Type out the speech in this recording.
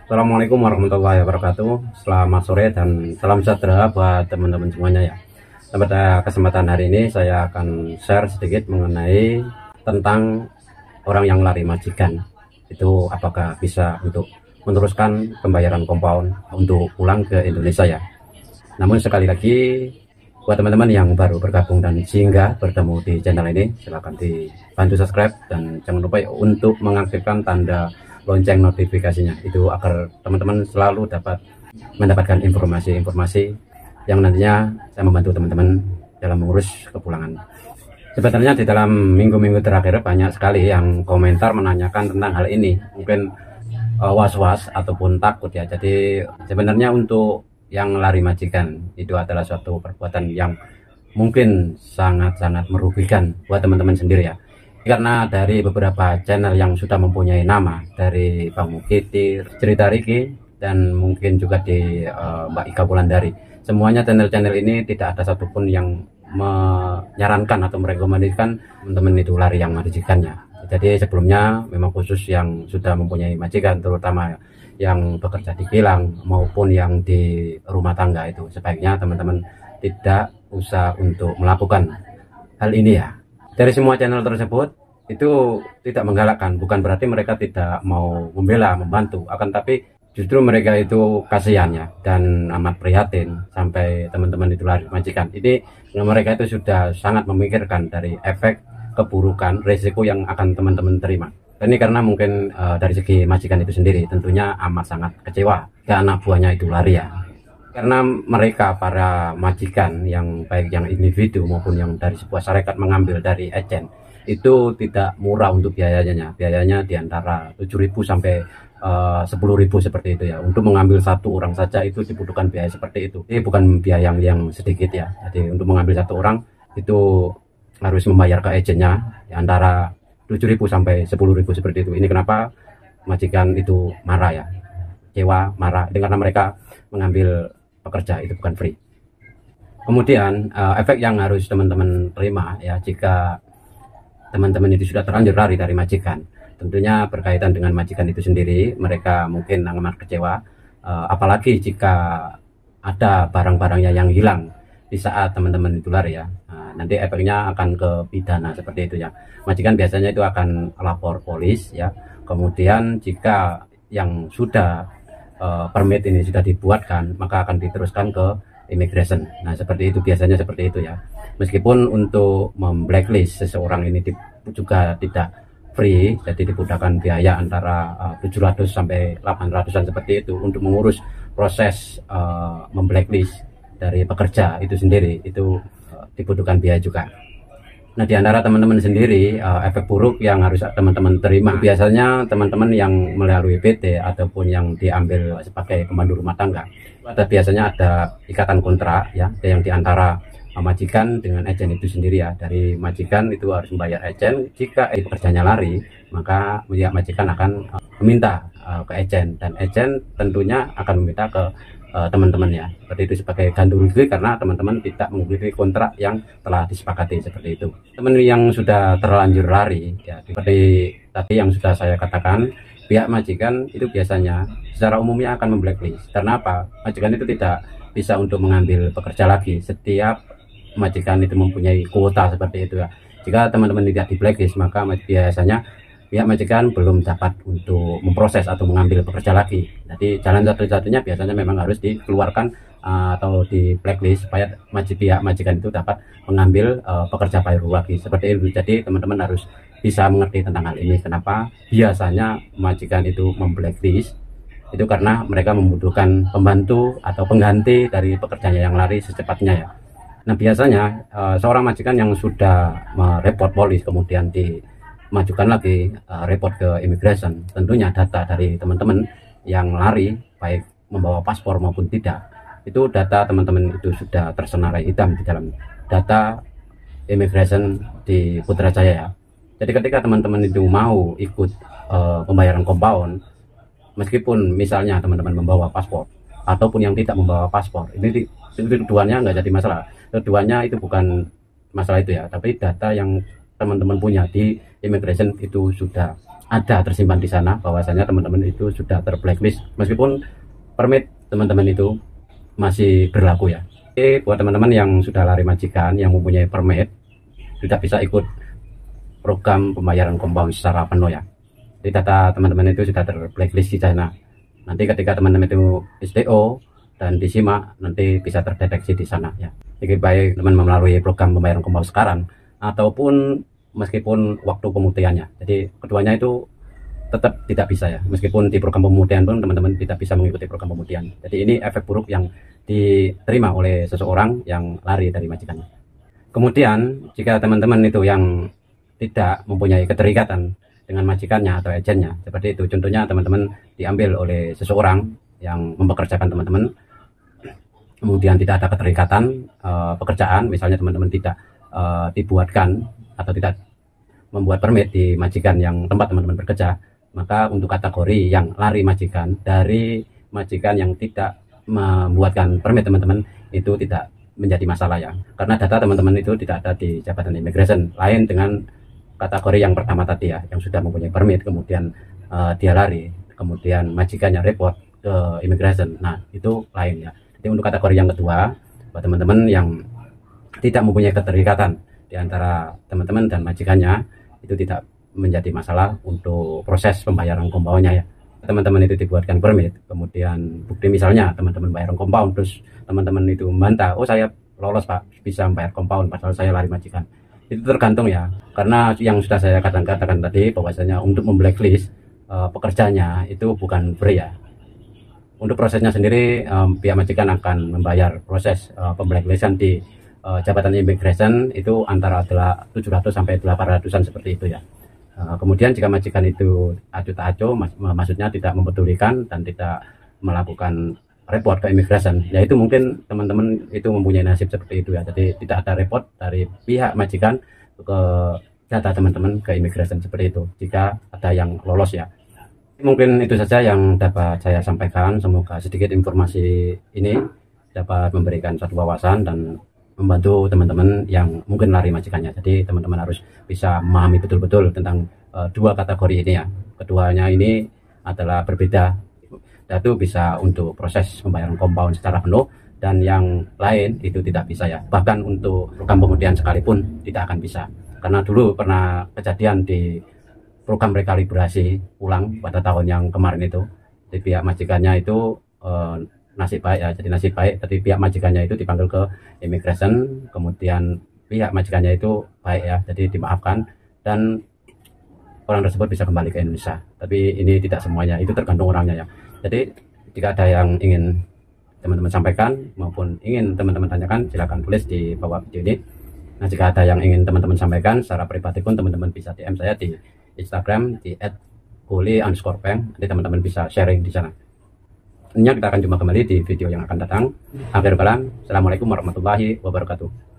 Assalamualaikum warahmatullahi wabarakatuh. Selamat sore dan salam sejahtera buat teman-teman semuanya ya. Pada kesempatan hari ini saya akan share sedikit mengenai tentang orang yang lari majikan. Itu apakah bisa untuk meneruskan pembayaran kompaun untuk pulang ke Indonesia ya. Namun sekali lagi buat teman-teman yang baru bergabung dan singgah bertemu di channel ini, silahkan dibantu subscribe dan jangan lupa untuk mengaktifkan tanda lonceng notifikasinya, itu agar teman-teman selalu dapat mendapatkan informasi-informasi yang nantinya saya membantu teman-teman dalam mengurus kepulangan. Sebenarnya di dalam minggu-minggu terakhir banyak sekali yang komentar menanyakan tentang hal ini, mungkin was-was ataupun takut ya. Jadi sebenarnya untuk yang lari majikan itu adalah suatu perbuatan yang mungkin sangat-sangat merugikan buat teman-teman sendiri ya. Karena dari beberapa channel yang sudah mempunyai nama, dari Bang Mukitir, Cerita Riki, dan mungkin juga di Mbak Ika Wulandari, semuanya channel-channel ini tidak ada satupun yang menyarankan atau merekomendasikan teman-teman itu lari yang majikannya. Jadi sebelumnya memang khusus yang sudah mempunyai majikan, terutama yang bekerja di kilang maupun yang di rumah tangga, itu sebaiknya teman-teman tidak usah untuk melakukan hal ini ya. Dari semua channel tersebut itu tidak menggalakkan, bukan berarti mereka tidak mau membela, membantu, akan tapi justru mereka itu kasihan ya, dan amat prihatin sampai teman-teman itu lari majikan. Ini mereka itu sudah sangat memikirkan dari efek, keburukan, resiko yang akan teman-teman terima. Ini karena mungkin dari segi majikan itu sendiri tentunya amat sangat kecewa ke anak buahnya itu lari ya. Karena mereka para majikan yang baik yang individu maupun yang dari sebuah syarikat mengambil dari agen itu tidak murah untuk biayanya. Biayanya di antara 7.000 sampai 10.000 seperti itu ya. Untuk mengambil satu orang saja itu dibutuhkan biaya seperti itu. Ini bukan biaya yang sedikit ya. Jadi untuk mengambil satu orang itu harus membayar ke agennya di antara 7.000 sampai 10.000 seperti itu. Ini kenapa majikan itu marah ya, kecewa, marah, karena mereka mengambil pekerja itu bukan free. Kemudian efek yang harus teman-teman terima ya, jika teman-teman itu sudah terlanjur lari dari majikan, tentunya berkaitan dengan majikan itu sendiri, mereka mungkin amat kecewa, apalagi jika ada barang-barangnya yang hilang di saat teman-teman itu lari ya. Nanti efeknya akan ke pidana seperti itu ya. Majikan biasanya itu akan lapor polis ya. Kemudian jika yang sudah permit ini sudah dibuatkan, maka akan diteruskan ke immigration. Nah seperti itu, biasanya seperti itu ya. Meskipun untuk memblacklist seseorang ini juga tidak free, jadi dibutuhkan biaya antara 700 sampai 800-an seperti itu untuk mengurus proses memblacklist dari pekerja itu sendiri, itu dibutuhkan biaya juga. Nah di antara teman-teman sendiri, efek buruk yang harus teman-teman terima biasanya teman-teman yang melalui PT ataupun yang diambil sebagai pemandu rumah tangga, biasanya ada ikatan kontrak ya, yang di antara majikan dengan agen itu sendiri ya. Dari majikan itu harus membayar agen, jika pekerjanya lari maka majikan akan meminta ke agen, dan agen tentunya akan meminta ke teman-teman ya, seperti itu sebagai ganti rugi karena teman-teman tidak mengikuti kontrak yang telah disepakati seperti itu. Teman yang sudah terlanjur lari ya, seperti tadi yang sudah saya katakan, pihak majikan itu biasanya secara umumnya akan memblacklist. Karena apa? Majikan itu tidak bisa untuk mengambil pekerja lagi. Setiap majikan itu mempunyai kuota seperti itu ya. Jika teman-teman tidak di blacklist, maka biasanya pihak majikan belum dapat untuk memproses atau mengambil pekerja lagi. Jadi jalan satu-satunya biasanya memang harus dikeluarkan atau di blacklist supaya pihak majikan itu dapat mengambil pekerja baru lagi seperti itu. Jadi teman-teman harus bisa mengerti tentang hal ini. Kenapa biasanya majikan itu memblacklist? Itu karena mereka membutuhkan pembantu atau pengganti dari pekerjanya yang lari secepatnya ya. Nah biasanya seorang majikan yang sudah mereport polis kemudian dimajukan lagi report ke immigration, tentunya data dari teman-teman yang lari baik membawa paspor maupun tidak, itu data teman-teman itu sudah tersenarai hitam di dalam data immigration di Putrajaya ya. Jadi ketika teman-teman itu mau ikut pembayaran kompaun, meskipun misalnya teman-teman membawa paspor ataupun yang tidak membawa paspor, ini keduanya nggak jadi masalah. Keduanya itu bukan masalah itu ya, tapi data yang teman-teman punya di immigration itu sudah ada tersimpan di sana bahwasanya teman-teman itu sudah terblacklist, meskipun permit teman-teman itu masih berlaku ya. Oke, buat teman-teman yang sudah lari majikan, yang mempunyai permit, sudah bisa ikut program pembayaran compound secara penuh ya. Jadi data teman-teman itu sudah terblacklist di sana. Nanti ketika teman-teman itu STO dan disimak, nanti bisa terdeteksi di sana ya. Jadi baik teman melalui program pembayaran compound sekarang ataupun meskipun waktu pemutihannya. Jadi keduanya itu tetap tidak bisa ya, meskipun di program pemutihan pun teman-teman tidak bisa mengikuti program pemutihan. Jadi ini efek buruk yang diterima oleh seseorang yang lari dari majikannya. Kemudian jika teman-teman itu yang tidak mempunyai keterikatan dengan majikannya atau agennya, seperti itu contohnya teman-teman diambil oleh seseorang yang mempekerjakan teman-teman, kemudian tidak ada keterikatan pekerjaan, misalnya teman-teman tidak dibuatkan atau tidak membuat permit di majikan yang tempat teman-teman bekerja, maka untuk kategori yang lari majikan dari majikan yang tidak membuatkan permit teman-teman itu tidak menjadi masalah ya, karena data teman-teman itu tidak ada di Jabatan Imigrasi, lain dengan kategori yang pertama tadi ya, yang sudah mempunyai permit kemudian dia lari, kemudian majikannya report ke imigrasi. Nah itu lain ya. Jadi untuk kategori yang kedua, buat teman-teman yang tidak mempunyai keterikatan di antara teman-teman dan majikannya, itu tidak menjadi masalah untuk proses pembayaran compoundnya ya. Teman-teman itu dibuatkan permit, kemudian bukti misalnya teman-teman bayar compound, terus teman-teman itu membantah, oh saya lolos pak, bisa membayar compound padahal saya lari majikan. Itu tergantung ya, karena yang sudah saya katakan tadi bahwasanya untuk memblacklist pekerjanya itu bukan free ya. Untuk prosesnya sendiri pihak majikan akan membayar proses pemblacklistan di Jabatan Imigrasi itu antara 700 sampai 800-an seperti itu ya. Kemudian jika majikan itu acuh tak acuh, maksudnya tidak mempedulikan dan tidak melakukan report ke imigrasi, ya itu mungkin teman-teman itu mempunyai nasib seperti itu ya. Jadi tidak ada report dari pihak majikan ke data teman-teman ke imigrasi seperti itu jika ada yang lolos ya. Mungkin itu saja yang dapat saya sampaikan. Semoga sedikit informasi ini dapat memberikan suatu wawasan dan membantu teman-teman yang mungkin lari majikannya. Jadi teman-teman harus bisa memahami betul-betul tentang dua kategori ini ya. Keduanya ini adalah berbeda. Satu bisa untuk proses pembayaran compound secara penuh, dan yang lain itu tidak bisa ya. Bahkan untuk program pemutihan sekalipun tidak akan bisa. Karena dulu pernah kejadian di program rekalibrasi ulang pada tahun yang kemarin itu, di pihak majikannya itu nasib baik ya, jadi nasib baik, tapi pihak majikannya itu dipanggil ke imigrasi, kemudian pihak majikannya itu baik ya, jadi dimaafkan dan orang tersebut bisa kembali ke Indonesia. Tapi ini tidak semuanya, itu tergantung orangnya ya. Jadi jika ada yang ingin teman-teman sampaikan maupun ingin teman-teman tanyakan, silakan tulis di bawah video ini. Nah jika ada yang ingin teman-teman sampaikan secara pribadi pun, teman-teman bisa DM saya di Instagram di @goli_bank, nanti teman-teman bisa sharing di sana. Kita akan jumpa kembali di video yang akan datang. Akhir kalam, assalamualaikum warahmatullahi wabarakatuh.